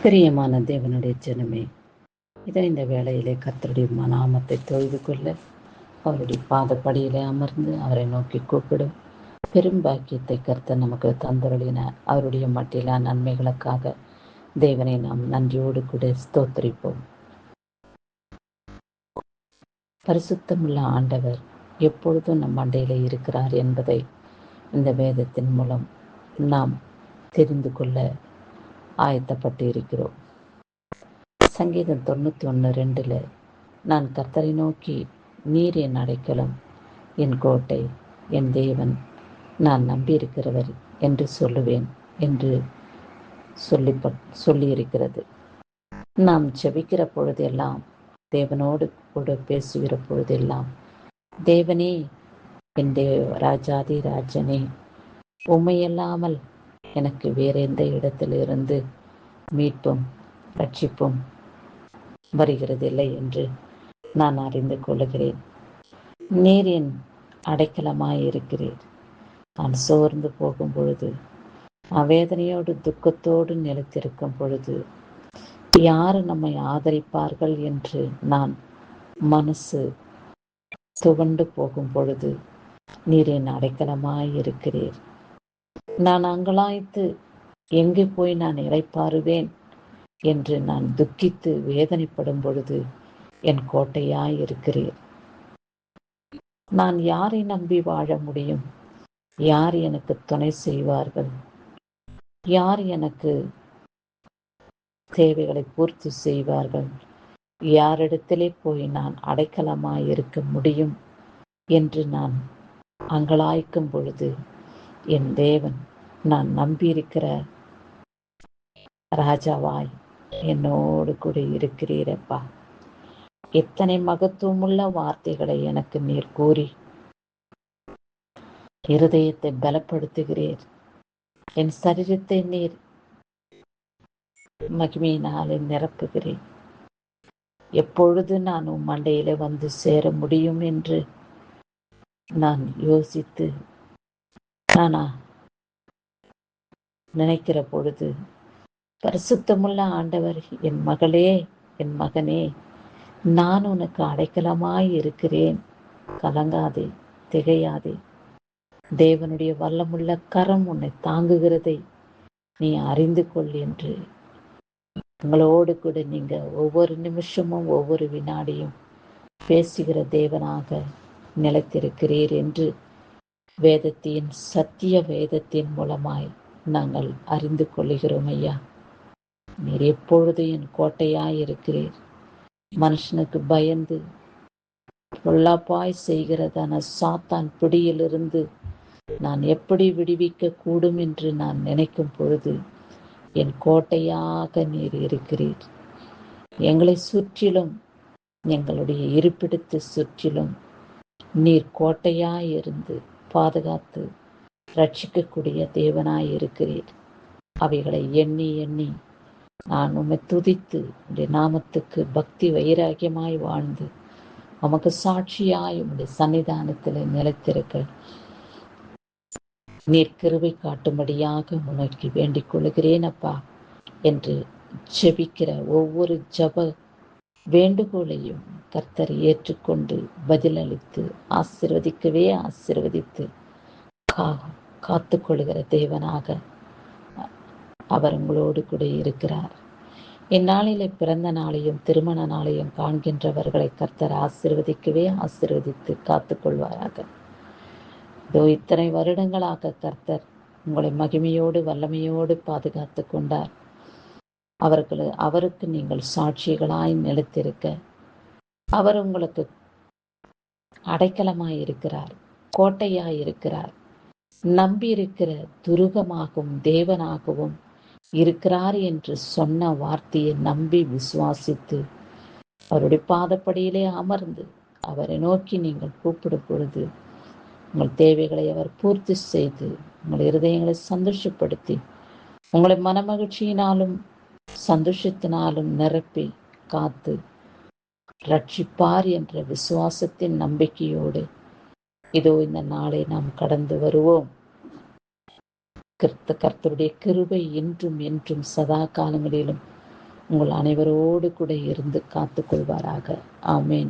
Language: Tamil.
பிரியமான தேவனுடைய ஜனமே, இதோ இந்த வேளையிலே கர்த்தருடைய நாமத்தை தொழுது கொள்ள அவருடைய பாதப்படியிலே அமர்ந்து அவரை நோக்கி கூப்பிடும் பெரும் பாக்கியத்தை கர்த்தர் நமக்கு தந்தருளினார். அவருடைய மட்டிலா நன்மைகளுக்காக தேவனை நாம் நன்றியோடு கூட ஸ்தோத்திரிப்போம். பரிசுத்தமுள்ள ஆண்டவர் எப்பொழுதும் நம் மண்டையிலே இருக்கிறார் என்பதை இந்த வேதத்தின் மூலம் நாம் தெரிந்து கொள்ள ஆயத்தப்பட்டு இருக்கிறோம். சங்கீதம் 91:2 நான் கர்த்தரை நோக்கி, நீர் என் அடைக்கலம், என் கோட்டை, என் தேவன், நான் நம்பியிருக்கிறவர் என்று சொல்லுவேன் என்று சொல்லியிருக்கிறது. நாம் ஜெபிக்கிற பொழுதெல்லாம், தேவனோடு கூட பேசுகிற பொழுதெல்லாம், தேவனே, என் ராஜாதி ராஜனே, உம்மையல்லாமல் எனக்கு வேற எந்த இடத்திலிருந்து மீட்பும் ரட்சிப்பும் வருகிறதில்லை என்று நான் அறிந்து கொள்ளுகிறேன். நீர் என் அடைக்கலமாயிருக்கிறீர். நான் சோர்ந்து போகும் பொழுது, வேதனையோடு துக்கத்தோடு நிலைத்திருக்கும் பொழுது, யாரு நம்மை ஆதரிப்பார்கள் என்று நான் மனசு துவண்டு போகும் பொழுது, நீர் என் அடைக்கலமாயிருக்கிறீர். நான் அங்கலாய்த்து எங்கே போய் நான் இளைப்பாறுவேன் என்று நான் துக்கித்து வேதனைப்படும் பொழுது என் கோட்டையாயிருக்கிறீர். நான் யாரை நம்பி வாழ முடியும்? யார் எனக்கு துணை செய்வார்கள்? யார் எனக்கு தேவைகளை பூர்த்தி செய்வார்கள்? யாரிடத்திலே போய் நான் அடைக்கலமாயிருக்க முடியும் என்று நான் அங்கலாய்க்கும் பொழுது, என் தேவன், நான் நம்பியிருக்கிற ராஜாவாய் என்னோடு கூட இருக்கிறீரப்பா. எத்தனை மகத்துவமுள்ள வார்த்தைகளை எனக்கு நீர் கூறி இருதயத்தை பலப்படுத்துகிறீர். என் சரீரத்தை நீர் மகிமையினாலே நிரப்புகிறேன். எப்பொழுது நான் உன் மண்டையில வந்து சேர முடியும் என்று நான் யோசித்து நானா நினைக்கிற பொழுது, பரிசுத்தமுள்ள ஆண்டவர், என் மகளே, என் மகனே, நான் உனக்கு அடைக்கலமாய் இருக்கிறேன், கலங்காதே, திகையாதே. தேவனுடைய வல்லமுள்ள கரம் உன்னை தாங்குகிறதை நீ அறிந்து கொள் என்று உங்களோடு கூட நீங்க ஒவ்வொரு நிமிஷமும் ஒவ்வொரு வினாடியும் பேசுகிற தேவனாக நிலைத்திருக்கிறீர் என்று வேதத்தின் சத்திய வேதத்தின் மூலமாய் நாங்கள் அறிந்து கொள்ளுகிறோம். ஐயா, நீர் எப்பொழுது என் கோட்டையாய் இருக்கிறீர். மனுஷனுக்கு பயந்து பொல்லாப்பாய் செய்கிறதான சாத்தான் பிடியிலிருந்து நான் எப்படி விடுவிக்க கூடும் என்று நான் நினைக்கும் பொழுது என் கோட்டையாக நீர் இருக்கிறீர். எங்களை சுற்றிலும், எங்களுடைய இருப்பிடத்தை சுற்றிலும் நீர் கோட்டையாய் இருந்து பாதுகாத்து ரட்சிக்கக்கூடிய தேவனாய் இருக்கிறீர். அவைகளை எண்ணி எண்ணி நான் உம்மை துதித்து உடைய நாமத்துக்கு பக்தி வைராகியமாய் வாழ்ந்து உமக்கு சாட்சியாய் உடைய சன்னிதானத்தில் நிலைத்திருக்க நீர் கிருபை காட்டும்படியாக உனக்கு வேண்டிக் கொள்கிறேன் அப்பா என்று ஜெபிக்கிற ஒவ்வொரு ஜப வேண்டுகோளையும் கர்த்தர் ஏற்றுக்கொண்டு பதிலளித்து ஆசீர்வதிக்கவே ஆசீர்வதித்து காத்து கொள்கிற தேவனாக அவர் உங்களோடு கூட இருக்கிறார். இந்நாளிலே பிறந்த நாளையும் திருமண நாளையும் காண்கின்றவர்களை கர்த்தர் ஆசீர்வதிக்கவே ஆசீர்வதித்து காத்து கொள்வாராக. இதோ இத்தனை வருடங்களாக கர்த்தர் உங்களை மகிமையோடு வல்லமையோடு பாதுகாத்து கொண்டார். அவருக்கு நீங்கள் சாட்சிகளாய் நிலைத்திருக்க அவர் உங்களுக்கு அடைக்கலமாயிருக்கிறார், கோட்டையாயிருக்கிறார், நம்பி இருக்கிற துருகமாகவும் தேவனாகவும் இருக்கிறார் என்று சொன்ன வார்த்தையை நம்பி விசுவாசித்து அவருடைய பாதப்படியிலே அமர்ந்து அவரை நோக்கி நீங்கள் கூப்பிடும் பொழுது உங்கள் தேவைகளை அவர் பூர்த்தி செய்து உங்கள் இருதயங்களை சந்தோஷப்படுத்தி உங்களை மனமகிழ்ச்சியினாலும் சந்தோஷத்தினாலும் நிரப்பி காத்து ரட்சிப்பார் என்ற விசுவாசத்தின் நம்பிக்கையோடு இதோ இந்த நாளை நாம் கடந்து வருவோம். கர்த்தருடைய கிருபை இன்றும் என்றும் சதா காலங்களிலும் உங்கள் அனைவரோடு கூட இருந்து காத்துக்கொள்வாராக. ஆமேன்.